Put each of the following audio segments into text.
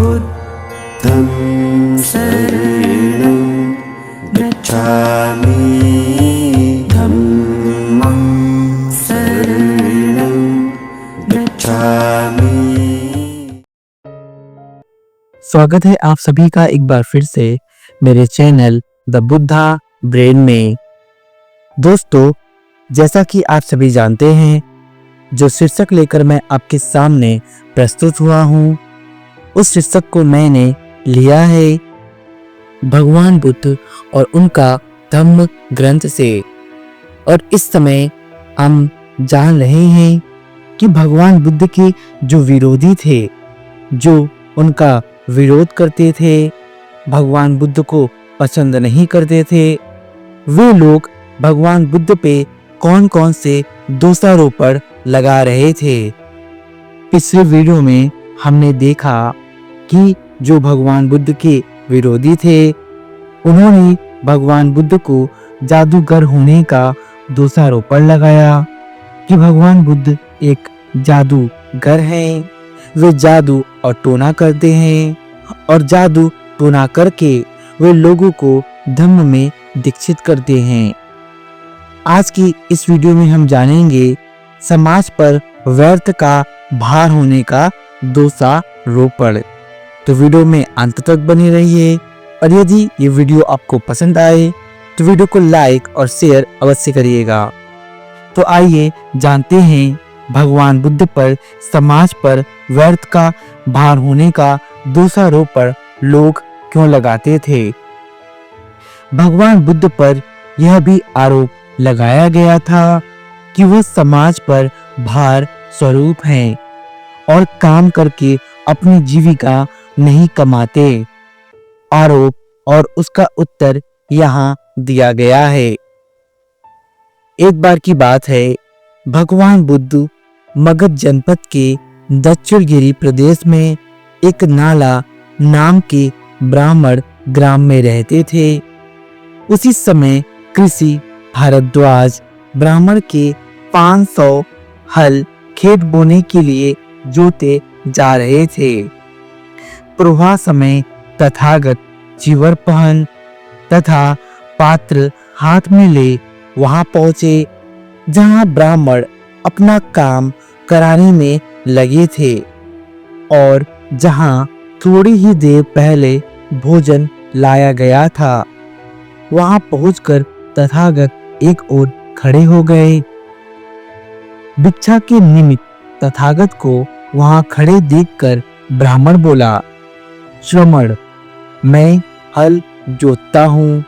बुद्धं शरणं गच्छामि धम्मं शरणं गच्छामि। स्वागत है आप सभी का एक बार फिर से मेरे चैनल द बुद्धा ब्रेन में। दोस्तों, जैसा कि आप सभी जानते हैं, जो शीर्षक लेकर मैं आपके सामने प्रस्तुत हुआ हूँ, उस शीर्षक को मैंने लिया है भगवान बुद्ध और उनका धम्म ग्रंथ से। और इस समय हम जान रहे हैं कि भगवान बुद्ध के जो विरोधी थे, जो उनका विरोध करते थे, भगवान बुद्ध को पसंद नहीं करते थे, वे लोग भगवान बुद्ध पे कौन कौन से दोषारोपण लगा रहे थे। पिछले वीडियो में हमने देखा कि जो भगवान बुद्ध के विरोधी थे, उन्होंने भगवान बुद्ध को जादूगर होने का दोषारोपण लगाया कि भगवान बुद्ध एक जादूगर हैं। वे जादू और टोना करते हैं और जादू टोना करके वे लोगों को धम्म में दीक्षित करते हैं। आज की इस वीडियो में हम जानेंगे समाज पर व्यर्थ का भार होने का दोषारोपण। तो वीडियो में अंत तक बने रहिए और यदि ये वीडियो आपको पसंद आए तो वीडियो को लाइक और शेयर अवश्य करिएगा। तो आइए जानते हैं भगवान बुद्ध पर समाज पर व्यर्थ का भार होने का दोषारोपण लोग क्यों लगाते थे। भगवान बुद्ध पर यह भी आरोप लगाया गया था कि वह समाज पर भार स्वरूप हैं और काम करके अपनी जीविका नहीं कमाते। आरोप और उसका उत्तर यहाँ दिया गया है। एक बार की बात है, भगवान बुद्ध मगध जनपद के दक्षिणगिरी प्रदेश में एक नाला नाम के ब्राह्मण ग्राम में रहते थे। उसी समय कृषि भारद्वाज ब्राह्मण के 500 हल खेत बोने के लिए जोते जा रहे थे। प्रवाह समय तथागत चिवर पहन तथा पात्र हाथ में ले वहां पहुंचे जहां ब्राह्मण अपना काम कराने में लगे थे और जहां थोड़ी ही देर पहले भोजन लाया गया था। वहां पहुंचकर तथागत एक ओर खड़े हो गए। भिक्षा के निमित्त तथागत को वहां खड़े देखकर ब्राह्मण बोला, श्रमण, मैं हल जोतता हूँ,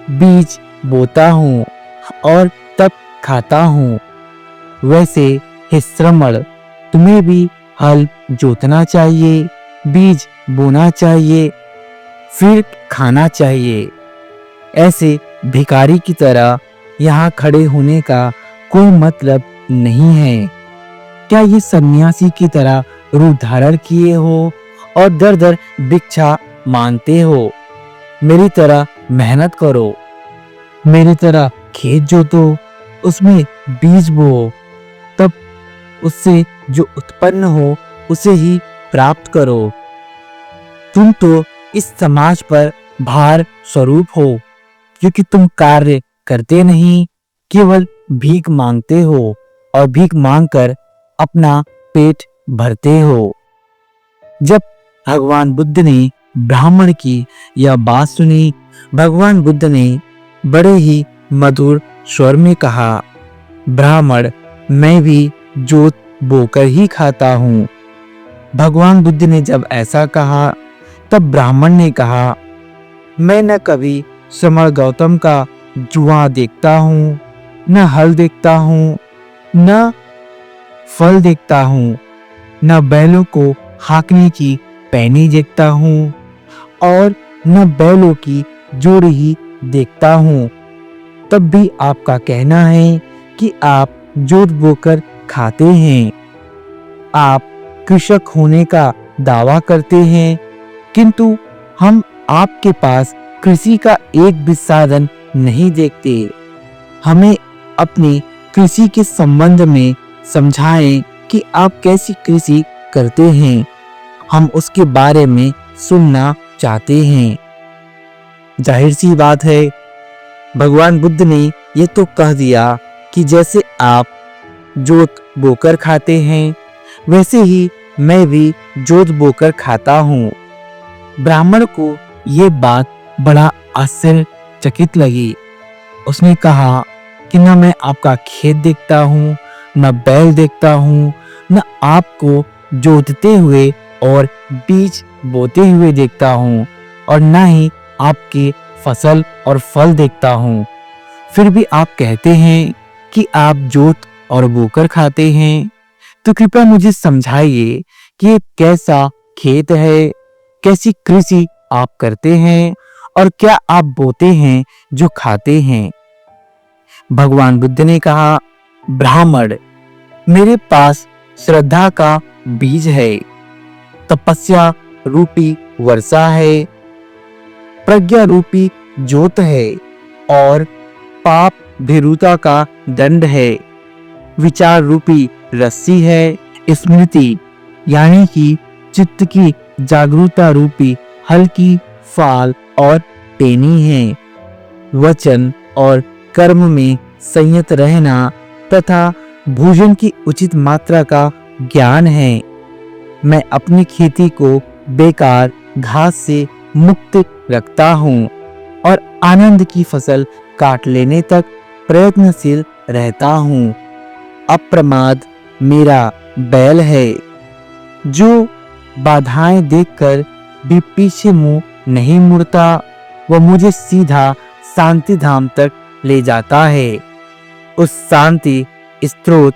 बीज बोता हूँ और तब खाता हूँ। वैसे हे श्रमण, तुम्हें भी हल जोतना चाहिए, बीज बोना चाहिए, फिर खाना चाहिए। ऐसे भिखारी की तरह यहाँ खड़े होने का कोई मतलब नहीं है। क्या ये सन्यासी की तरह रूप धारण किए हो और दर दर भिक्षा मांगते हो? मेरी तरह मेहनत करो, मेरी तरह खेत जोतो, उसमें बीज बो, तब उससे जो उत्पन्न हो उसे ही प्राप्त करो। तुम तो इस समाज पर भार स्वरूप हो क्योंकि तुम कार्य करते नहीं, केवल भीख मांगते हो और भीख मांगकर अपना पेट भरते हो। जब भगवान बुद्ध ने ब्राह्मण की यह बात सुनी, भगवान बुद्ध ने बड़े ही मधुर स्वर में कहा, ब्राह्मण, मैं भी जोत बोकर ही खाता हूँ। भगवान बुद्ध ने जब ऐसा कहा तब ब्राह्मण ने कहा, मैं न कभी समर गौतम का जुआ देखता हूँ, न हल देखता हूँ, न फल देखता हूँ, न बैलों को हाँकने की पैनी देखता हूँ और न बैलों की जोड़ी ही देखता हूँ। तब भी आपका कहना है कि आप जोत बोकर खाते हैं। आप कृषक होने का दावा करते हैं, किंतु हम आपके पास कृषि का एक भी साधन नहीं देखते। हमें अपनी कृषि के संबंध में समझाएं कि आप कैसी कृषि करते हैं। हम उसके बारे में सुनना चाहते हैं। जाहिर सी बात है, भगवान बुद्ध ने ये तो कह दिया कि जैसे आप जोत बोकर खाते हैं, वैसे ही मैं भी जोत बोकर खाता हूँ। ब्राह्मण को ये बात बड़ा आश्चर्यचकित लगी। उसने कहा कि न मैं आपका खेत देखता हूँ, न बैल देखता हूँ, न आपको जोतते हुए और बीज बोते हुए देखता हूँ, और न ही आपके फसल और फल देखता हूँ। फिर भी आप कहते हैं कि आप जोत और बोकर खाते हैं। तो कृपया मुझे समझाइए कि ये कैसा खेत है, कैसी कृषि आप करते हैं, और क्या आप बोते हैं जो खाते हैं। भगवान बुद्ध ने कहा, ब्राह्मण, मेरे पास श्रद्धा का बीज है, तपस्या रूपी वर्षा है, प्रज्ञा रूपी जोत है, और पाप भीरुता का दंड है। विचार रूपी रस्सी है, स्मृति यानी कि चित्त की जागरूकता रूपी हल्की फाल और टेनी है। वचन और कर्म में संयत रहना तथा भोजन की उचित मात्रा का ज्ञान है। मैं अपनी खेती को बेकार घास से मुक्त रखता हूँ और आनंद की फसल काट लेने तक प्रयत्नशील रहता हूँ। अप्रमाद मेरा बैल है, जो बाधाएं देखकर भी पीछे मुंह नहीं मुड़ता। वह मुझे सीधा शांति धाम तक ले जाता है, उस शांति स्रोत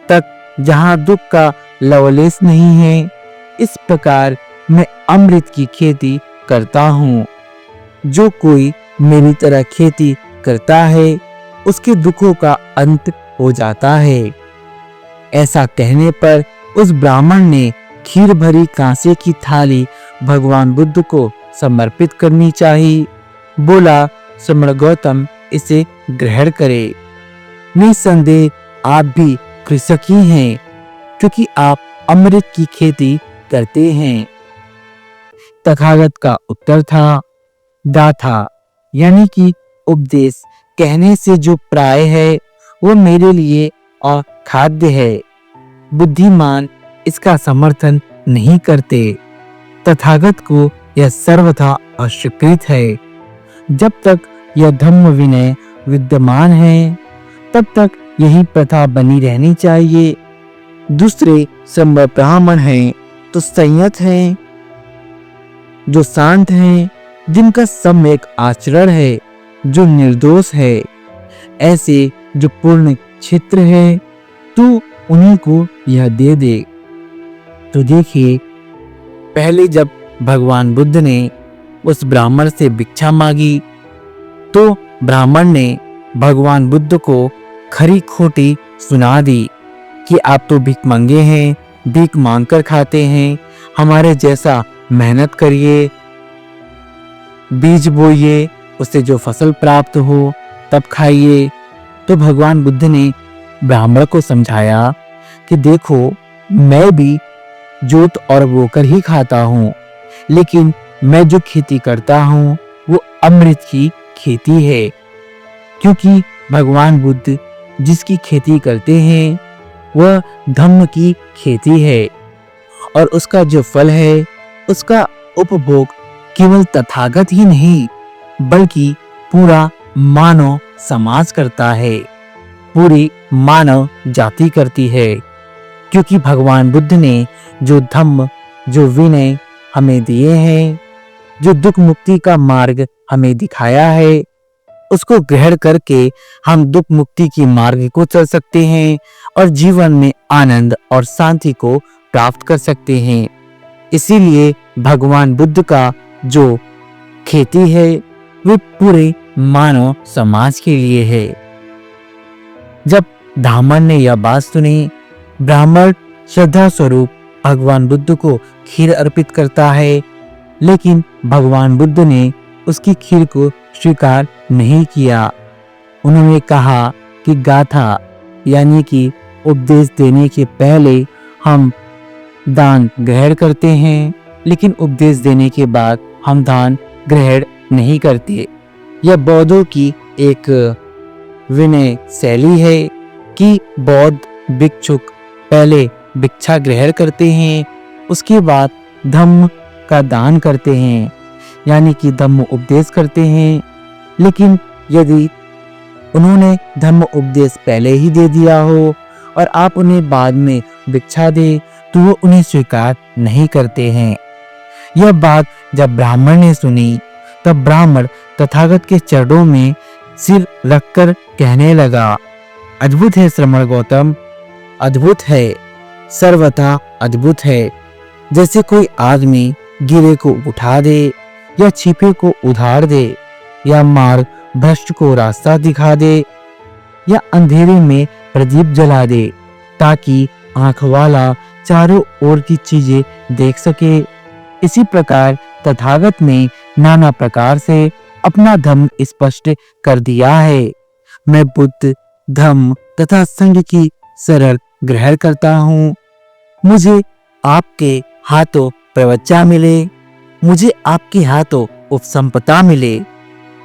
तक जहां दुख का लवलेश नहीं है। इस प्रकार मैं अमृत की खेती करता हूँ। जो कोई मेरी तरह खेती करता है, उसके दुखों का अंत हो जाता है। ऐसा कहने पर उस ब्राह्मण ने खीर भरी कांसे की थाली भगवान बुद्ध को समर्पित करनी चाहिए। बोला, समण गौतम, इसे ग्रहण करे। निसंदेह आप भी कृषक ही हैं, क्योंकि आप अमृत की खेती करते हैं। तथागत का उत्तर था, गाथा यानी कि उपदेश कहने से जो प्राय है, वो मेरे लिए अखाद्य है। बुद्धिमान इसका समर्थन नहीं करते। तथागत को यह सर्वथा अस्वीकृत है। जब तक यह धम्म विनय विद्यमान है, तब तक यही प्रथा बनी रहनी चाहिए। दूसरे सब ब्राह्मण हैं तो संयत हैं, जो शांत हैं, जिनका सम्यक आचरण है, जो निर्दोष है, ऐसे जो पूर्ण क्षेत्र है, तू उन्हीं को यह दे दे। तो देखिए, पहले जब भगवान बुद्ध ने उस ब्राह्मण से भिक्षा मांगी, तो ब्राह्मण ने भगवान बुद्ध को खरी खोटी सुना दी कि आप तो भिखमंगे हैं, भीख मांगकर खाते हैं, हमारे जैसा मेहनत करिए, बीज बोइए, उससे जो फसल प्राप्त हो तब खाइए। तो भगवान बुद्ध ने ब्राह्मण को समझाया कि देखो, मैं भी जोत और बोकर ही खाता हूँ, लेकिन मैं जो खेती करता हूँ वो अमृत की खेती है। क्योंकि भगवान बुद्ध जिसकी खेती करते हैं वह धम्म की खेती है, और उसका जो फल है उसका उपभोग केवल तथागत ही नहीं, बल्कि पूरा मानव समाज करता है, पूरी मानव जाति करती है। क्योंकि भगवान बुद्ध ने जो धम्म, जो विनय हमें दिए हैं, जो दुख मुक्ति का मार्ग हमें दिखाया है, उसको ग्रहण करके हम दुख मुक्ति की मार्ग को चल सकते हैं और जीवन में आनंद और शांति को प्राप्त कर सकते हैं। इसीलिए भगवान बुद्ध का जो खेती है वो पूरे मानव समाज के लिए है। जब ब्राह्मण ने यह बात सुनी, ब्राह्मण श्रद्धा स्वरूप भगवान बुद्ध को खीर अर्पित करता है, लेकिन भगवान बुद्ध ने उसकी खीर को स्वीकार नहीं किया। उन्होंने कहा कि गाथा यानी कि उपदेश देने के पहले हम दान ग्रहण करते हैं, लेकिन उपदेश देने के बाद हम दान ग्रहण नहीं करते। यह बौद्धों की एक विनय शैली है कि बौद्ध भिक्षुक पहले भिक्षा ग्रहण करते हैं, उसके बाद धम्म का दान करते हैं, यानी कि धम्म उपदेश करते हैं। लेकिन यदि उन्होंने धम्म उपदेश पहले ही दे दिया हो और आप उन्हें बाद में भिक्षा दे तो वो उन्हें स्वीकार नहीं करते हैं। यह बात जब ब्राह्मण ने सुनी तब ब्राह्मण तथागत के चरणों में सिर रखकर कहने लगा, अद्भुत है श्रमण गौतम, अद्भुत है, सर्वथा अद्भुत है। जैसे कोई आदमी गिरे को उठा दे या छिपे को उधार दे या मार्ग भ्रष्ट को रास्ता दिखा दे या अंधेरे में प्रदीप जला दे ताकि आंख वाला चारों ओर की चीजें देख सके। इसी प्रकार तथागत ने नाना प्रकार से अपना धम्म स्पष्ट कर दिया है। मैं बुद्ध धम्म तथा संघ की शरण ग्रहण करता हूँ। मुझे आपके हाथों प्रवज्जा मिले, मुझे आपके हाथों उपसंपदा मिले।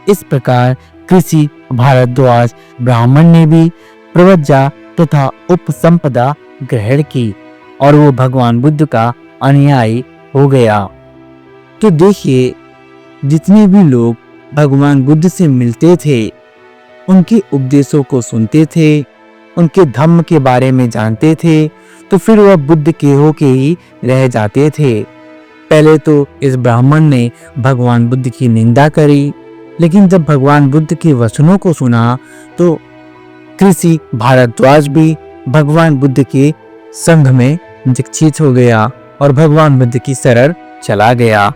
इस प्रकार कृषि भारद्वाज ब्राह्मण ने भी प्रवज्जा तथा उपसंपदा ग्रहण की और वो भगवान बुद्ध का अनुयायी हो गया। तो देखिए, जितने भी लोग भगवान बुद्ध से मिलते थे, उनके उपदेशों को सुनते थे, उनके धम्म के बारे में जानते थे, तो फिर वह बुद्ध के होके ही रह जाते थे। पहले तो इस ब्राह्मण ने भगवान बुद्ध की निंदा करी, लेकिन जब भगवान बुद्ध के वचनों को सुना तो कृषि भारद्वाज भी भगवान बुद्ध के संघ में दीक्षित हो गया और भगवान बुद्ध की शरण चला गया।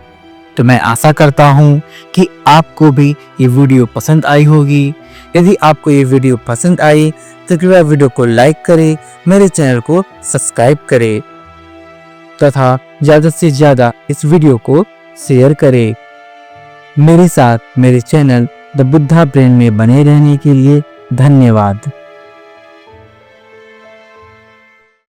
तो मैं आशा करता हूँ कि आपको भी ये वीडियो पसंद आई होगी। यदि आपको ये वीडियो पसंद आई तो कृपया वीडियो को लाइक करें, मेरे चैनल को सब्सक्राइब करें तथा ज़्यादा से ज़्यादा इस वीडियो को शेयर करें। मेरे साथ मेरे चैनल द बुद्धा ब्रेन में बने रहने के लिए धन्यवाद।